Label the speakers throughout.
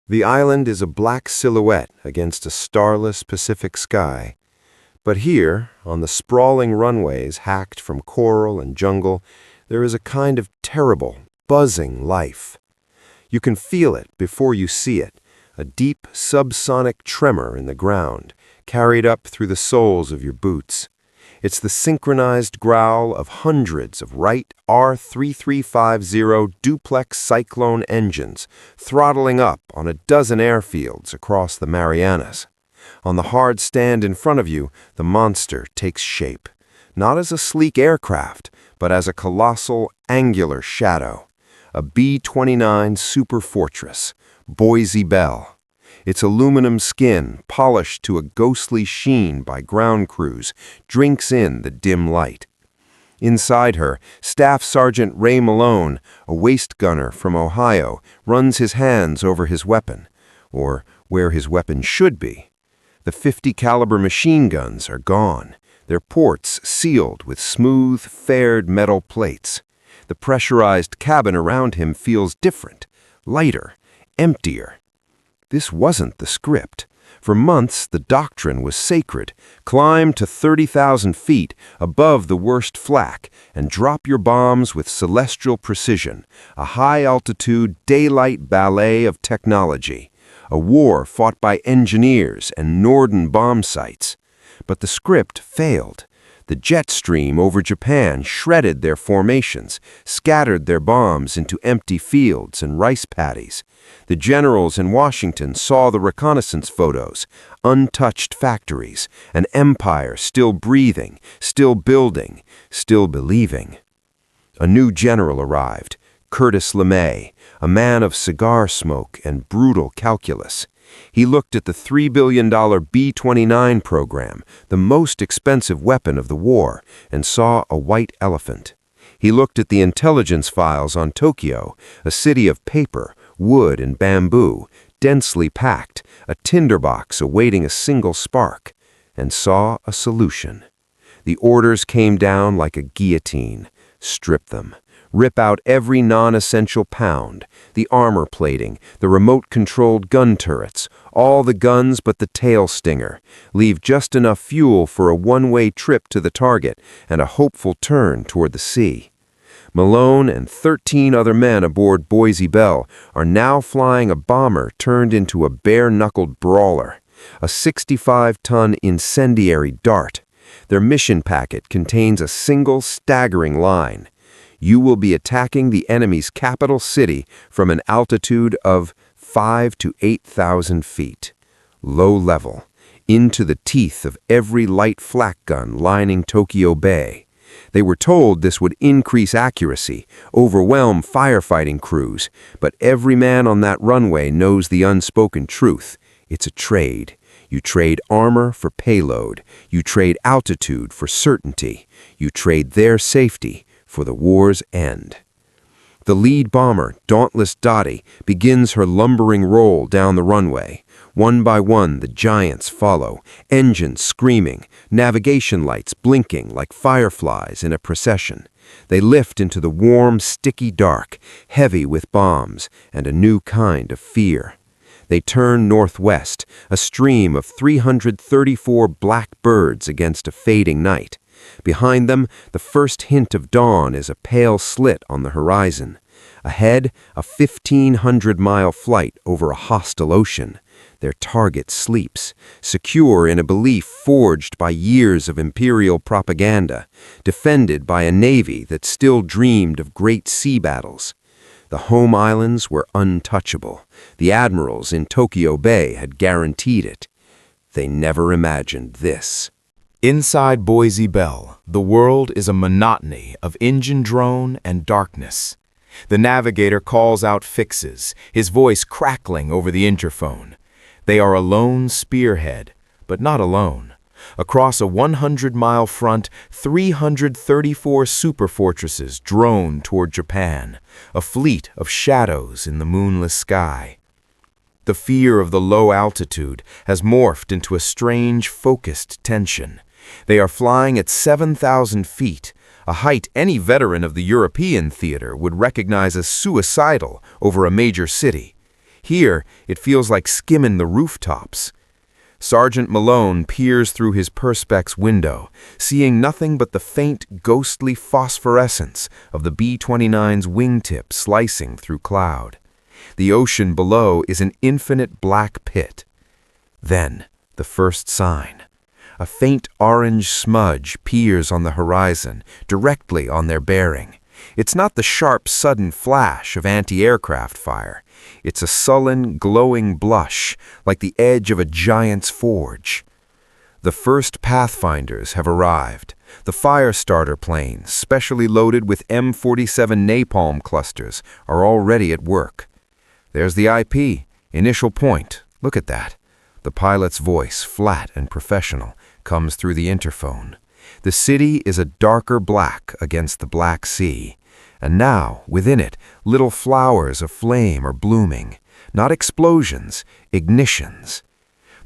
Speaker 1: The island is a black silhouette against a starless Pacific sky. But here, on the sprawling runways hacked from coral and jungle, there is a kind of terrible, buzzing life. You can feel it before you see it, a deep subsonic tremor in the ground, carried up through the soles of your boots. It's the synchronized growl of hundreds of Wright R3350 duplex Cyclone engines throttling up on a dozen airfields across the Marianas. On the hard stand in front of you, the monster takes shape, not as a sleek aircraft, but as a colossal, angular shadow. A B-29 Superfortress, Boise Belle. Its aluminum skin, polished to a ghostly sheen by ground crews, drinks in the dim light. Inside her, Staff Sergeant Ray Malone, a waist gunner from Ohio, runs his hands over his weapon, or where his weapon should be. The .50 caliber machine guns are gone, their ports sealed with smooth, faired metal plates. The pressurized cabin around him feels different, lighter, emptier. This wasn't the script. For months, the doctrine was sacred. Climb to 30,000 feet above the worst flak and drop your bombs with celestial precision, a high-altitude daylight ballet of technology, a war fought by engineers and Norden bomb sites. But the script failed. The jet stream over Japan shredded their formations, scattered their bombs into empty fields and rice paddies. The generals in Washington saw the reconnaissance photos, untouched factories, an empire still breathing, still building, still believing. A new general arrived, Curtis LeMay, a man of cigar smoke and brutal calculus. He looked at the $3 billion B-29 program, the most expensive weapon of the war, and saw a white elephant. He looked at the intelligence files on Tokyo, a city of paper, wood, and bamboo, densely packed, a tinderbox awaiting a single spark, and saw a solution. The orders came down like a guillotine. Strip them. Rip out every non-essential pound, the armor plating, the remote-controlled gun turrets, all the guns but the tail stinger. Leave just enough fuel for a one-way trip to the target and a hopeful turn toward the sea. Malone and 13 other men aboard Boise Belle are now flying a bomber turned into a bare-knuckled brawler, a 65-ton incendiary dart. Their mission packet contains a single staggering line. You will be attacking the enemy's capital city from an altitude of 5,000 to 8,000 feet, low level, into the teeth of every light flak gun lining Tokyo Bay. They were told this would increase accuracy, overwhelm firefighting crews, but every man on that runway knows the unspoken truth. It's a trade. You trade armor for payload. You trade altitude for certainty. You trade their safety for the war's end. The lead bomber, Dauntless Dottie, begins her lumbering roll down the runway. One by one, the giants follow, engines screaming, navigation lights blinking like fireflies in a procession. They lift into the warm, sticky dark, heavy with bombs and a new kind of fear. They turn northwest, a stream of 334 black birds against a fading night. Behind them, the first hint of dawn is a pale slit on the horizon. Ahead, a 1,500-mile flight over a hostile ocean. Their target sleeps, secure in a belief forged by years of imperial propaganda, defended by a navy that still dreamed of great sea battles. The home islands were untouchable. The admirals in Tokyo Bay had guaranteed it. They never imagined this.
Speaker 2: Inside Boise Belle, the world is a monotony of engine drone and darkness. The navigator calls out fixes, his voice crackling over the interphone. They are a lone spearhead, but not alone. Across a 100-mile front, 334 superfortresses drone toward Japan, a fleet of shadows in the moonless sky. The fear of the low altitude has morphed into a strange, focused tension. They are flying at 7,000 feet, a height any veteran of the European theater would recognize as suicidal over a major city. Here, it feels like skimming the rooftops. Sergeant Malone peers through his perspex window, seeing nothing but the faint, ghostly phosphorescence of the B-29's wingtip slicing through cloud. The ocean below is an infinite black pit. Then, the first sign. A faint orange smudge peers on the horizon, directly on their bearing. It's not the sharp, sudden flash of anti-aircraft fire. It's a sullen, glowing blush, like the edge of a giant's forge. The first Pathfinders have arrived. The fire-starter planes, specially loaded with M47 napalm clusters, are already at work. There's the IP, initial point. Look at that. The pilot's voice, flat and professional, comes through the interphone. The city is a darker black against the Black Sea. And now, within it, little flowers of flame are blooming. Not explosions, ignitions.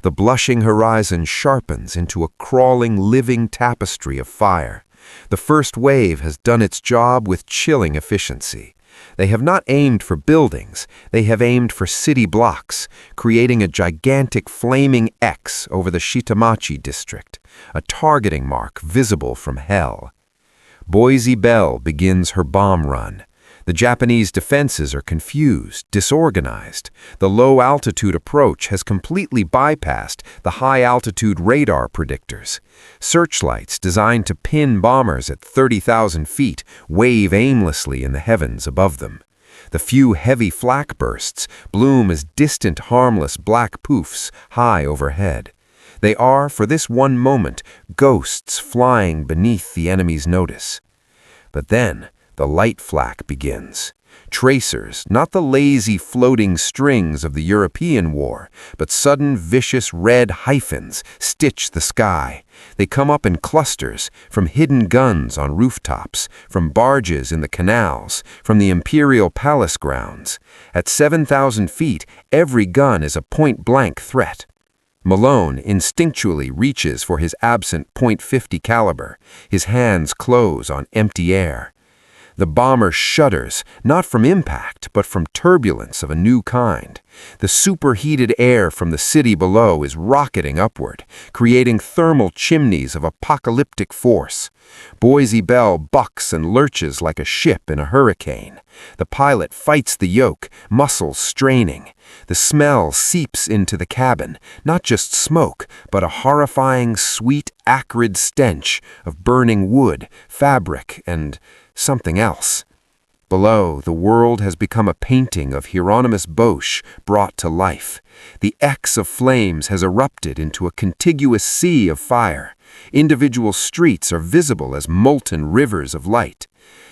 Speaker 2: The blushing horizon sharpens into a crawling, living tapestry of fire. The first wave has done its job with chilling efficiency. They have not aimed for buildings, they have aimed for city blocks, creating a gigantic flaming X over the Shitamachi district, a targeting mark visible from hell. Boise Bell begins her bomb run. The Japanese defenses are confused, disorganized. The low-altitude approach has completely bypassed the high-altitude radar predictors. Searchlights designed to pin bombers at 30,000 feet wave aimlessly in the heavens above them. The few heavy flak bursts bloom as distant, harmless black poofs high overhead. They are, for this one moment, ghosts flying beneath the enemy's notice. But then, the light flak begins. Tracers, not the lazy floating strings of the European war, but sudden vicious red hyphens stitch the sky. They come up in clusters, from hidden guns on rooftops, from barges in the canals, from the Imperial Palace grounds. At 7,000 feet, every gun is a point-blank threat. Malone instinctually reaches for his absent .50 caliber. His hands close on empty air. The bomber shudders, not from impact, but from turbulence of a new kind. The superheated air from the city below is rocketing upward, creating thermal chimneys of apocalyptic force. Boise Bell bucks and lurches like a ship in a hurricane. The pilot fights the yoke, muscles straining. The smell seeps into the cabin, not just smoke, but a horrifying, sweet, acrid stench of burning wood, fabric, and something else. Below, the world has become a painting of Hieronymus Bosch brought to life. The X of flames has erupted into a contiguous sea of fire. Individual streets are visible as molten rivers of light.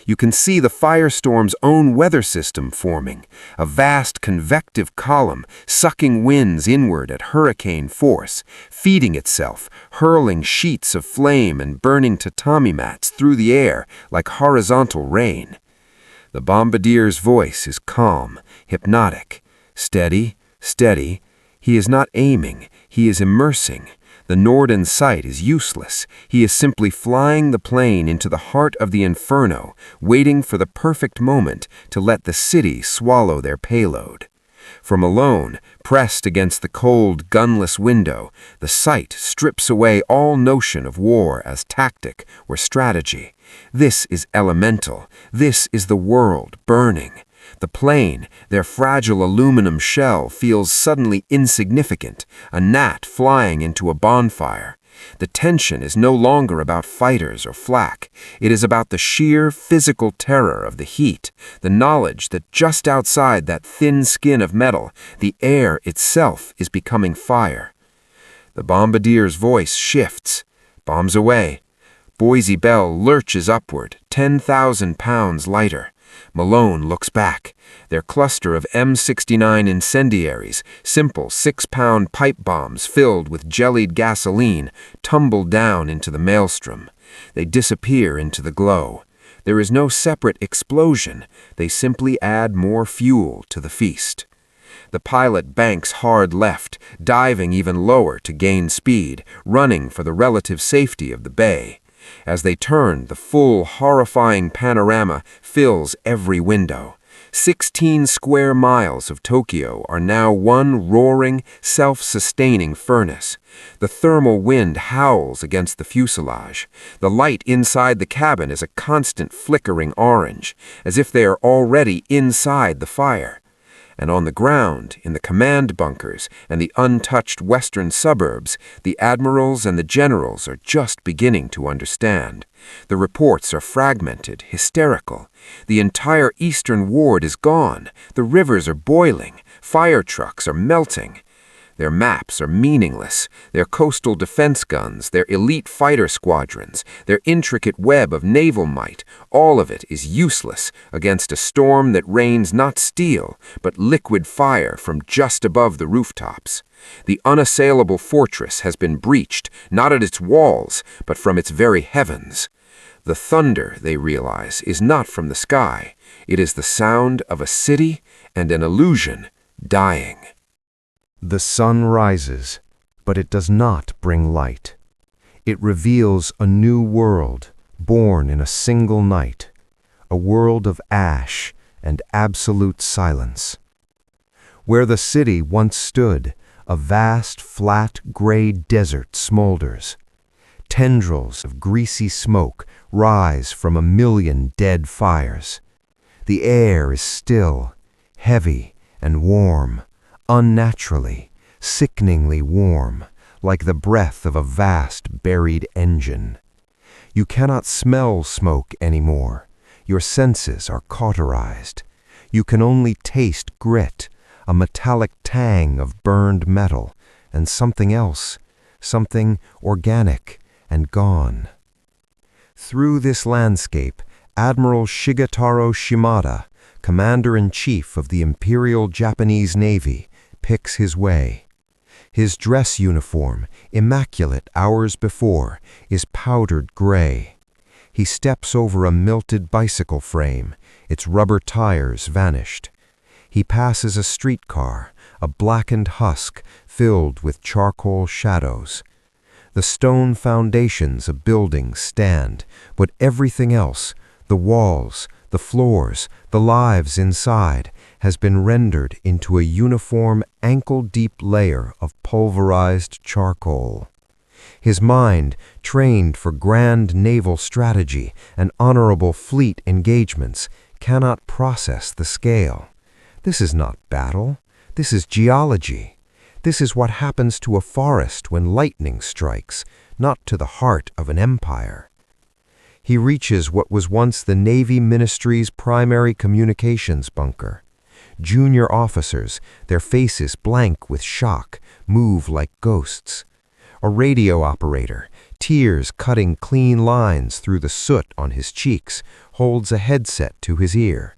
Speaker 2: You can see the firestorm's own weather system forming, a vast convective column sucking winds inward at hurricane force, feeding itself, hurling sheets of flame and burning tatami mats through the air like horizontal rain. The bombardier's voice is calm, hypnotic, steady, steady. He is not aiming, he is immersing. The Norden sight is useless. He is simply flying the plane into the heart of the inferno, waiting for the perfect moment to let the city swallow their payload. From Malone, pressed against the cold, gunless window, the sight strips away all notion of war as tactic or strategy. This is elemental. This is the world burning. The plane, their fragile aluminum shell, feels suddenly insignificant, a gnat flying into a bonfire. The tension is no longer about fighters or flak. It is about the sheer physical terror of the heat, the knowledge that just outside that thin skin of metal, the air itself is becoming fire. The bombardier's voice shifts. Bombs away. Boise Bell lurches upward, 10,000 pounds lighter. Malone looks back. Their cluster of M69 incendiaries, simple 6-pound pipe bombs filled with jellied gasoline, tumble down into the maelstrom. They disappear into the glow. There is no separate explosion. They simply add more fuel to the feast. The pilot banks hard left, diving even lower to gain speed, running for the relative safety of the bay. As they turn, the full, horrifying panorama fills every window.
Speaker 1: 16 square miles of Tokyo are now one roaring, self-sustaining furnace. The thermal wind howls against the fuselage. The light inside the cabin is a constant flickering orange, as if they are already inside the fire. And on the ground, in the command bunkers and the untouched western suburbs, the admirals and the generals are just beginning to understand. The reports are fragmented, hysterical. The entire eastern ward is gone. The rivers are boiling. Fire trucks are melting. Their maps are meaningless, their coastal defense guns, their elite fighter squadrons, their intricate web of naval might, all of it is useless against a storm that rains not steel, but liquid fire from just above the rooftops. The unassailable fortress has been breached, not at its walls, but from its very heavens. The thunder, they realize, is not from the sky. It is the sound of a city and an illusion dying.
Speaker 2: The sun rises, but it does not bring light. It reveals a new world, born in a single night, a world of ash and absolute silence. Where the city once stood, a vast, flat, gray desert smolders. Tendrils of greasy smoke rise from a million dead fires. The air is still, heavy, and warm. Unnaturally, sickeningly warm, like the breath of a vast buried engine. You cannot smell smoke anymore. Your senses are cauterized. You can only taste grit, a metallic tang of burned metal, and something else, something organic and gone. Through this landscape, Admiral Shigetaro Shimada, Commander-in-Chief of the Imperial Japanese Navy, picks his way. His dress uniform, immaculate hours before, is powdered gray. He steps over a melted bicycle frame, its rubber tires vanished. He passes a streetcar, a blackened husk filled with charcoal shadows. The stone foundations of buildings stand, but everything else, the walls, the floors, the lives inside, has been rendered into a uniform ankle-deep layer of pulverized charcoal. His mind, trained for grand naval strategy and honorable fleet engagements, cannot process the scale. This is not battle. This is geology. This is what happens to a forest when lightning strikes, not to the heart of an empire. He reaches what was once the Navy Ministry's primary communications bunker. Junior officers, their faces blank with shock, move like ghosts. A radio operator, tears cutting clean lines through the soot on his cheeks, holds a headset to his ear.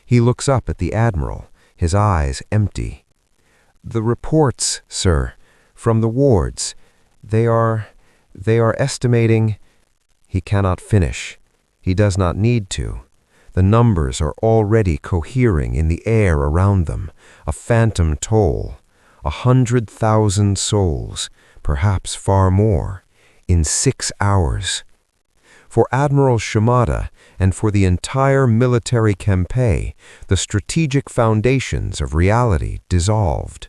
Speaker 2: He looks up at the Admiral, his eyes empty. "The reports, sir, from the wards, they are estimating—" He cannot finish. He does not need to. The numbers are already cohering in the air around them, a phantom toll, 100,000 souls, perhaps far more, in 6 hours. For Admiral Shimada and for the entire military campaign, the strategic foundations of reality dissolved.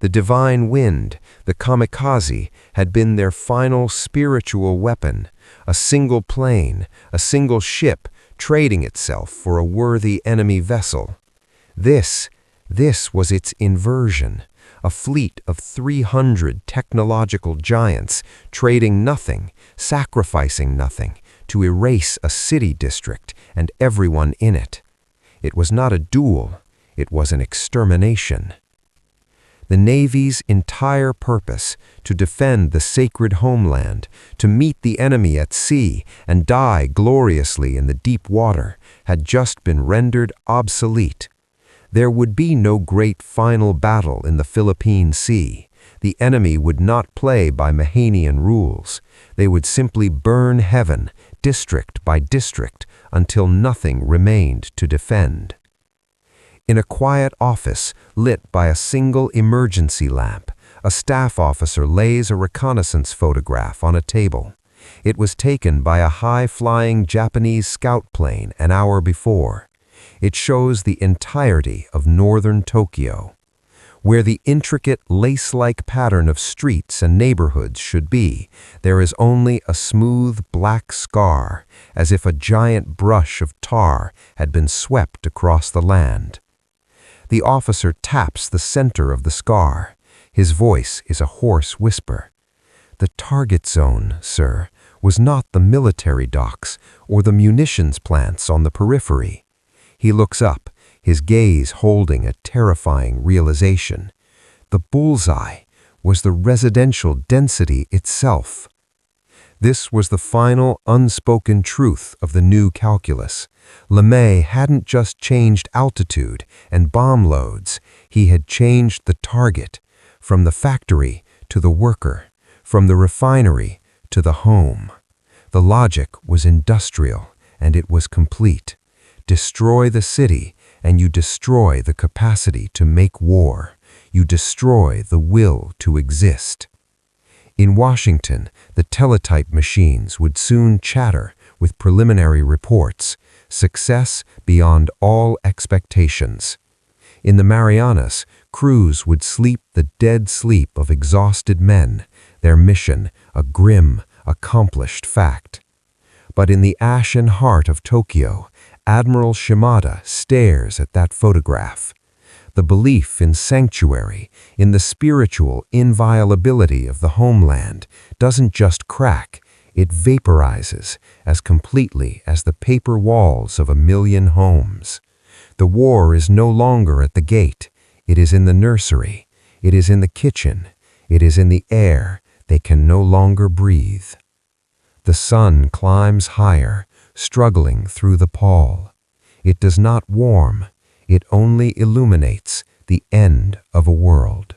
Speaker 2: The divine wind, the kamikaze, had been their final spiritual weapon, a single plane, a single ship, trading itself for a worthy enemy vessel. This was its inversion, a fleet of 300 technological giants trading nothing, sacrificing nothing, to erase a city district and everyone in it. It was not a duel, it was an extermination. The Navy's entire purpose, to defend the sacred homeland, to meet the enemy at sea and die gloriously in the deep water, had just been rendered obsolete. There would be no great final battle in the Philippine Sea. The enemy would not play by Mahanian rules. They would simply burn heaven, district by district, until nothing remained to defend. In a quiet office lit by a single emergency lamp, a staff officer lays a reconnaissance photograph on a table. It was taken by a high-flying Japanese scout plane an hour before.
Speaker 1: It shows the entirety of northern Tokyo, where the intricate lace-like pattern of streets and neighborhoods should be. There is only a smooth black scar, as if a giant brush of tar had been swept across the land. The officer taps the center of the scar. His voice is a hoarse whisper. "The target zone, sir, was not the military docks or the munitions plants on the periphery." He looks up, his gaze holding a terrifying realization. The bullseye was the residential density itself. This was the final unspoken truth of the new calculus. LeMay hadn't just changed altitude and bomb loads, he had changed the target, from the factory to the worker, from the refinery to the home. The logic was industrial, and it was complete. Destroy the city, and you destroy the capacity to make war. You destroy the will to exist. In Washington, the teletype machines would soon chatter with preliminary reports, success beyond all expectations. In the Marianas, crews would sleep the dead sleep of exhausted men, their mission a grim, accomplished fact. But in the ashen heart of Tokyo, Admiral Shimada stares at that photograph. The belief in sanctuary, in the spiritual inviolability of the homeland, doesn't just crack, it vaporizes as completely as the paper walls of 1,000,000 homes. The war is no longer at the gate, it is in the nursery, it is in the kitchen, it is in the air they can no longer breathe. The sun climbs higher, struggling through the pall. It does not warm, it only illuminates the end of a world.